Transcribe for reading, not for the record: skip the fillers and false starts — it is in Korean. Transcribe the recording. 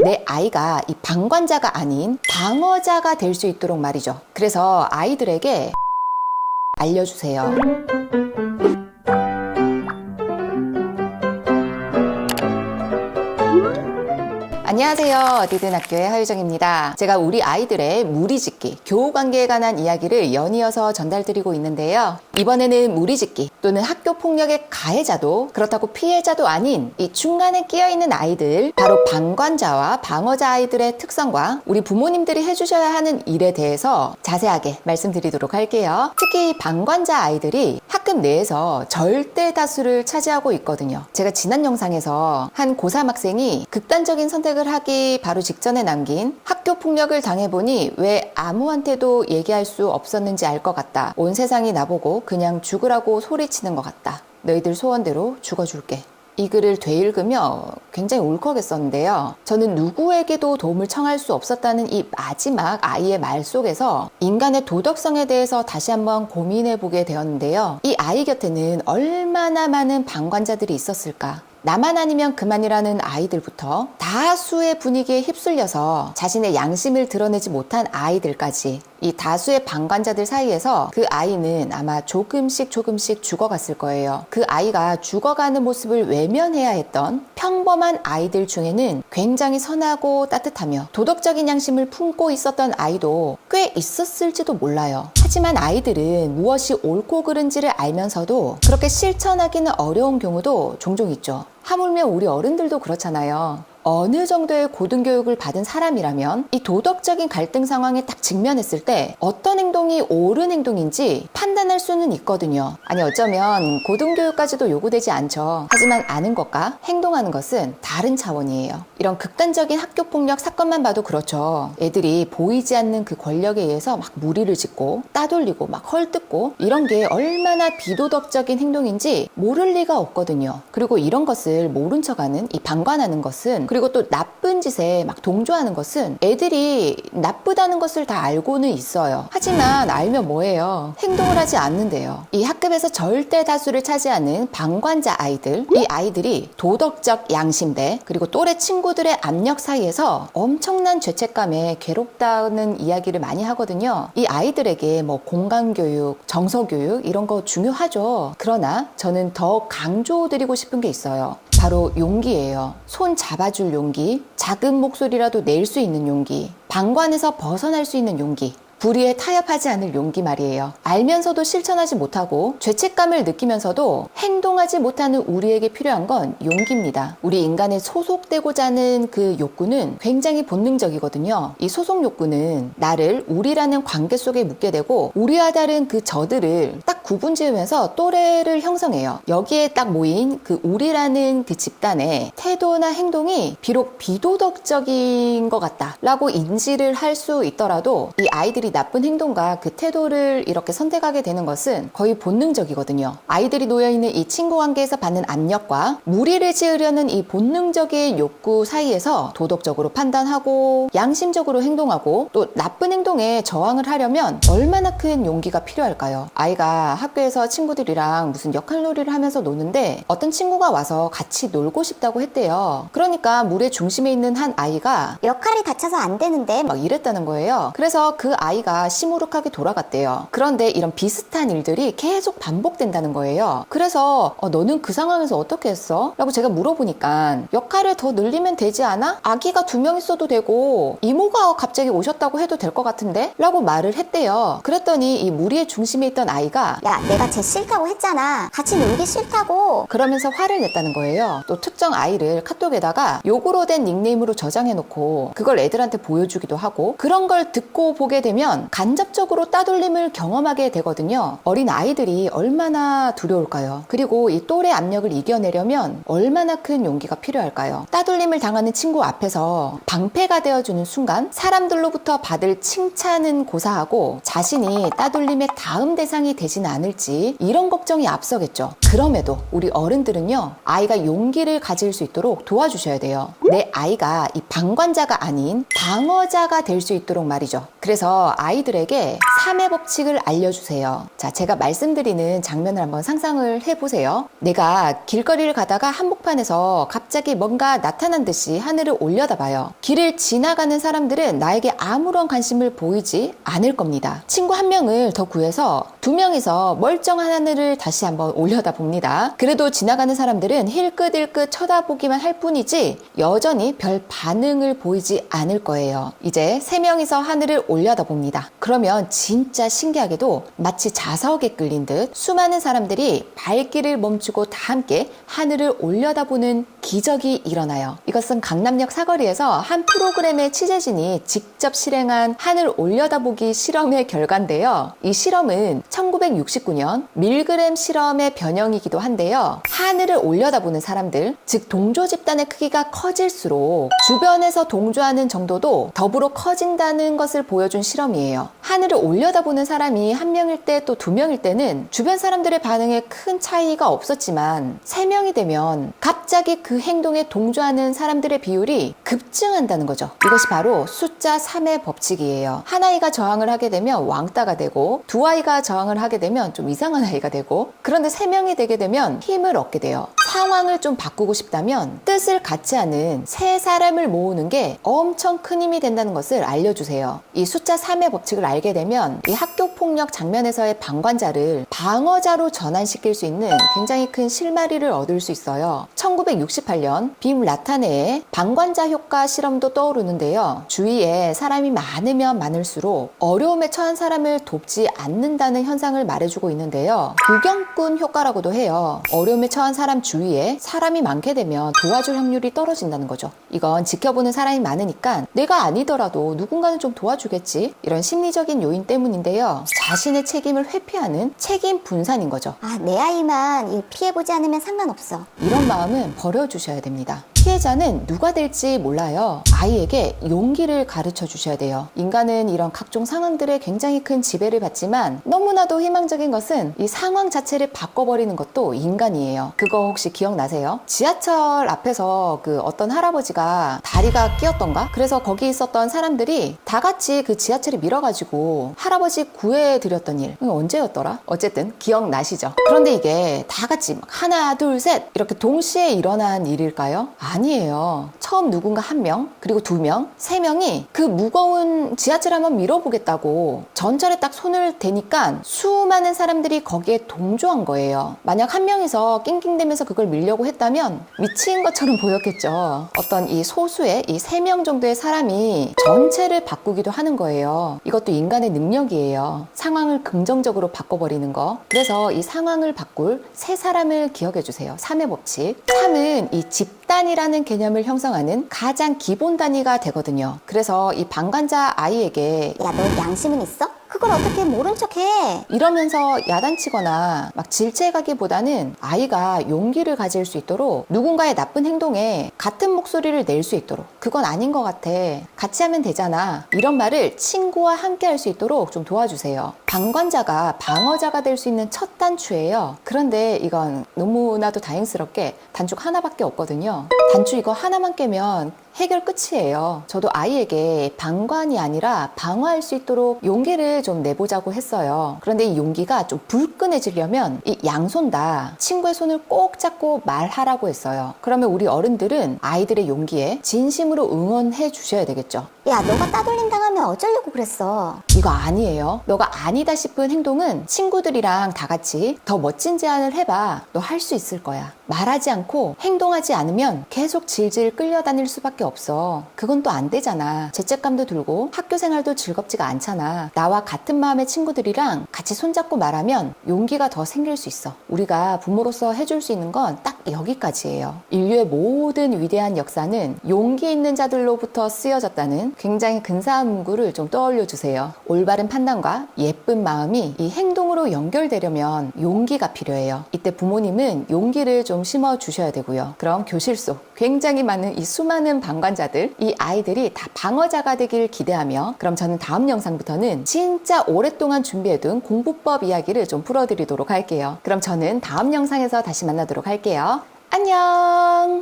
내 아이가 이 방관자가 아닌 방어자가 될 수 있도록 말이죠. 그래서 아이들에게 알려주세요. 안녕하세요. 디든학교의 하유정입니다. 제가 우리 아이들의 무리짓기, 교우관계에 관한 이야기를 연이어서 전달드리고 있는데요. 이번에는 무리짓기 또는 학교폭력의 가해자도 그렇다고 피해자도 아닌 이 중간에 끼어있는 아이들, 바로 방관자와 방어자 아이들의 특성과 우리 부모님들이 해주셔야 하는 일에 대해서 자세하게 말씀드리도록 할게요. 특히 방관자 아이들이 학급 내에서 절대 다수를 차지하고 있거든요. 제가 지난 영상에서 한 고3 학생이 극단적인 선택을 하기 바로 직전에 남긴 학교 폭력을 당해보니 왜 아무한테도 얘기할 수 없었는지 알 것 같다. 온 세상이 나보고 그냥 죽으라고 소리치는 것 같다. 너희들 소원대로 죽어줄게. 이 글을 되읽으며 굉장히 울컥했었는데요. 저는 누구에게도 도움을 청할 수 없었다는 이 마지막 아이의 말 속에서 인간의 도덕성에 대해서 다시 한번 고민해 보게 되었는데요. 이 아이 곁에는 얼마나 많은 방관자들이 있었을까? 나만 아니면 그만이라는 아이들부터 다수의 분위기에 휩쓸려서 자신의 양심을 드러내지 못한 아이들까지 이 다수의 방관자들 사이에서 그 아이는 아마 조금씩 죽어갔을 거예요. 그 아이가 죽어가는 모습을 외면해야 했던 평범한 아이들 중에는 굉장히 선하고 따뜻하며 도덕적인 양심을 품고 있었던 아이도 꽤 있었을지도 몰라요. 하지만 아이들은 무엇이 옳고 그른지를 알면서도 그렇게 실천하기는 어려운 경우도 종종 있죠. 하물며 우리 어른들도 그렇잖아요. 어느 정도의 고등교육을 받은 사람이라면 이 도덕적인 갈등 상황에 딱 직면했을 때 어떤 행동이 옳은 행동인지 판단할 수는 있거든요. 아니 어쩌면 고등교육까지도 요구되지 않죠. 하지만 아는 것과 행동하는 것은 다른 차원이에요. 이런 극단적인 학교폭력 사건만 봐도 그렇죠. 애들이 보이지 않는 그 권력에 의해서 막 무리를 짓고 따돌리고 막 헐뜯고 이런 게 얼마나 비도덕적인 행동인지 모를 리가 없거든요. 그리고 이런 것을 모른 척하는 이 방관하는 것은 그리고 또 나쁜 짓에 막 동조하는 것은 애들이 나쁘다는 것을 다 알고는 있어요. 하지만 알면 뭐예요? 행동을 하지 않는데요. 이 학급에서 절대 다수를 차지하는 방관자 아이들, 이 아이들이 도덕적 양심대 그리고 또래 친구들의 압력 사이에서 엄청난 죄책감에 괴롭다는 이야기를 많이 하거든요. 이 아이들에게 뭐 공간교육, 정서교육 이런 거 중요하죠. 그러나 저는 더 강조드리고 싶은 게 있어요. 바로 용기예요. 손 잡아줄 용기, 작은 목소리라도 낼 수 있는 용기, 방관에서 벗어날 수 있는 용기, 불의에 타협하지 않을 용기 말이에요. 알면서도 실천하지 못하고 죄책감을 느끼면서도 행동하지 못하는 우리에게 필요한 건 용기입니다. 우리 인간의 소속되고자 하는 그 욕구는 굉장히 본능적이거든요. 이 소속 욕구는 나를 우리라는 관계 속에 묻게 되고 우리와 다른 그 저들을 딱 구분 지으면서 또래를 형성해요. 여기에 딱 모인 그 우리라는 그 집단의 태도나 행동이 비록 비도덕적인 것 같다 라고 인지를 할 수 있더라도 이 아이들이 나쁜 행동과 그 태도를 이렇게 선택하게 되는 것은 거의 본능적이거든요. 아이들이 놓여있는 이 친구 관계에서 받는 압력과 무리를 지으려는 이 본능적인 욕구 사이에서 도덕적으로 판단하고 양심적으로 행동하고 또 나쁜 행동에 저항을 하려면 얼마나 큰 용기가 필요할까요? 아이가 학교에서 친구들이랑 무슨 역할놀이를 하면서 노는데 어떤 친구가 와서 같이 놀고 싶다고 했대요. 그러니까 물의 중심에 있는 한 아이가 역할이 다쳐서 안 되는데 막 이랬다는 거예요. 그래서 그 아이가 시무룩하게 돌아갔대요. 그런데 이런 비슷한 일들이 계속 반복된다는 거예요. 그래서 너는 그 상황에서 어떻게 했어? 라고 제가 물어보니까 역할을 더 늘리면 되지 않아? 아기가 2명 있어도 되고 이모가 갑자기 오셨다고 해도 될 것 같은데? 라고 말을 했대요. 그랬더니 이 무리의 중심에 있던 아이가 야 내가 쟤 싫다고 했잖아. 같이 놀기 싫다고. 그러면서 화를 냈다는 거예요. 또 특정 아이를 카톡에다가 욕으로 된 닉네임으로 저장해놓고 그걸 애들한테 보여주기도 하고 그런 걸 듣고 보게 되면 간접적으로 따돌림을 경험하게 되거든요. 어린 아이들이 얼마나 두려울까요? 그리고 이 또래 압력을 이겨내려면 얼마나 큰 용기가 필요할까요? 따돌림을 당하는 친구 앞에서 방패가 되어주는 순간 사람들로부터 받을 칭찬은 고사하고 자신이 따돌림의 다음 대상이 되지는 않을지 이런 걱정이 앞서겠죠. 그럼에도 우리 어른들은요, 아이가 용기를 가질 수 있도록 도와주셔야 돼요. 내 아이가 이 방관자가 아닌 방어자가 될 수 있도록 말이죠. 그래서 아이들에게 3의 법칙을 알려주세요. 자, 제가 말씀드리는 장면을 한번 상상을 해보세요. 내가 길거리를 가다가 한복판에서 갑자기 뭔가 나타난 듯이 하늘을 올려다봐요. 길을 지나가는 사람들은 나에게 아무런 관심을 보이지 않을 겁니다. 친구 한 명을 더 구해서 2명이서 멀쩡한 하늘을 다시 한번 올려다봅니다. 그래도 지나가는 사람들은 힐끗힐끗 쳐다보기만 할 뿐이지 여전히 별 반응을 보이지 않을 거예요. 이제 3명이서 하늘을 올려다봅니다. 그러면 진짜 신기하게도 마치 자석에 끌린 듯 수많은 사람들이 발길을 멈추고 다 함께 하늘을 올려다보는 기적이 일어나요. 이것은 강남역 사거리에서 한 프로그램의 취재진이 직접 실행한 하늘 올려다보기 실험의 결과인데요. 이 실험은 1969년 밀그램 실험의 변형이기도 한데요. 하늘을 올려다보는 사람들, 즉 동조 집단의 크기가 커질수록 주변에서 동조하는 정도도 더불어 커진다는 것을 보여준 실험이에요. 하늘을 올려다보는 사람이 1명일 때 또 2명일 때는 주변 사람들의 반응에 큰 차이가 없었지만 3명이 되면 갑자기 그 행동에 동조하는 사람들의 비율이 급증한다는 거죠. 이것이 바로 숫자 3의 법칙이에요. 한 아이가 저항을 하게 되면 왕따가 되고 2아이가 저항을 하게 되면 좀 이상한 아이가 되고 그런데 3명이 되게 되면 힘을 얻게 돼요. 상황을 좀 바꾸고 싶다면 뜻을 같이 하는 3사람을 모으는 게 엄청 큰 힘이 된다는 것을 알려주세요. 이 숫자 3의 법칙을 알게 되면 이 학교 폭력 장면에서의 방관자를 방어자로 전환시킬 수 있는 굉장히 큰 실마리를 얻을 수 있어요. 1968년 빔 라타네의 방관자 효과 실험도 떠오르는데요. 주위에 사람이 많으면 많을수록 어려움에 처한 사람을 돕지 않는다는 현상을 말해주고 있는데요. 구경꾼 효과라고도 해요. 어려움에 처한 사람 주위에 사람이 많게 되면 도와줄 확률이 떨어진다는 거죠. 이건 지켜보는 사람이 많으니까 내가 아니더라도 누군가는 좀 도와주겠지, 이런 심리적인 요인 때문인데요. 자신의 책임을 회피하는 책임 분산인 거죠. 아, 내 아이만 피해보지 않으면 상관없어. 이런 마음은 버려주셔야 됩니다. 피해자는 누가 될지 몰라요. 아이에게 용기를 가르쳐 주셔야 돼요. 인간은 이런 각종 상황들에 굉장히 큰 지배를 받지만 너무나도 희망적인 것은 이 상황 자체를 바꿔버리는 것도 인간이에요. 그거 혹시 기억나세요? 지하철 앞에서 그 어떤 할아버지가 다리가 끼었던가? 그래서 거기 있었던 사람들이 다 같이 그 지하철에 밀어가지고 할아버지 구해드렸던 일. 언제였더라? 어쨌든 기억나시죠? 그런데 이게 다 같이 막 하나, 둘, 셋 이렇게 동시에 일어난 일일까요? 아니에요. 처음 누군가 1명, 그리고 2명, 3명이 그 무거운 지하철 한번 밀어보겠다고 전철에 딱 손을 대니까 수많은 사람들이 거기에 동조한 거예요. 만약 1명이서 낑낑대면서 그걸 밀려고 했다면 미친 것처럼 보였겠죠. 어떤 이 소수의 이 3명 정도의 사람이 전체를 바꾸기도 하는 거예요. 이것도 인간의 능력이에요. 상황을 긍정적으로 바꿔버리는 거. 그래서 이 상황을 바꿀 3사람을 기억해 주세요. 3의 법칙. 3은 이 집단이라는 개념을 형성하는 가장 기본 단위가 되거든요. 그래서 이 방관자 아이에게 야, 너 양심은 있어? 그걸 어떻게 모른 척해? 이러면서 야단치거나 막 질책하기보다는 아이가 용기를 가질 수 있도록 누군가의 나쁜 행동에 같은 목소리를 낼 수 있도록, 그건 아닌 것 같아, 같이 하면 되잖아, 이런 말을 친구와 함께 할 수 있도록 좀 도와주세요. 방관자가 방어자가 될 수 있는 첫 단추예요. 그런데 이건 너무나도 다행스럽게 단추가 하나밖에 없거든요. 단추 이거 하나만 깨면 해결 끝이에요. 저도 아이에게 방관이 아니라 방어할 수 있도록 용기를 좀 내보자고 했어요. 그런데 이 용기가 좀 불끈해지려면 이 양손 다 친구의 손을 꼭 잡고 말하라고 했어요. 그러면 우리 어른들은 아이들의 용기에 진심으로 응원해 주셔야 되겠죠. 야, 너가 따돌림 당하면 어쩌려고 그랬어? 이거 아니에요. 너가 아니다 싶은 행동은 친구들이랑 다 같이 더 멋진 제안을 해봐. 너 할 수 있을 거야. 말하지 않고 행동하지 않으면 계속 질질 끌려다닐 수밖에 없어. 그건 또 안 되잖아. 죄책감도 들고 학교 생활도 즐겁지가 않잖아. 나와 같은 마음의 친구들이랑 같이 손잡고 말하면 용기가 더 생길 수 있어. 우리가 부모로서 해줄 수 있는 건 딱 여기까지예요. 인류의 모든 위대한 역사는 용기 있는 자들로부터 쓰여졌다는 굉장히 근사한 문구를 좀 떠올려 주세요. 올바른 판단과 예쁜 마음이 이 행동으로 연결되려면 용기가 필요해요. 이때 부모님은 용기를 좀 심어 주셔야 되고요. 그럼 교실 속 굉장히 많은 이 수많은 방관자들, 이 아이들이 다 방어자가 되길 기대하며, 그럼 저는 다음 영상부터는 진짜 오랫동안 준비해둔 공부법 이야기를 좀 풀어드리도록 할게요. 그럼 저는 다음 영상에서 다시 만나도록 할게요. 안녕!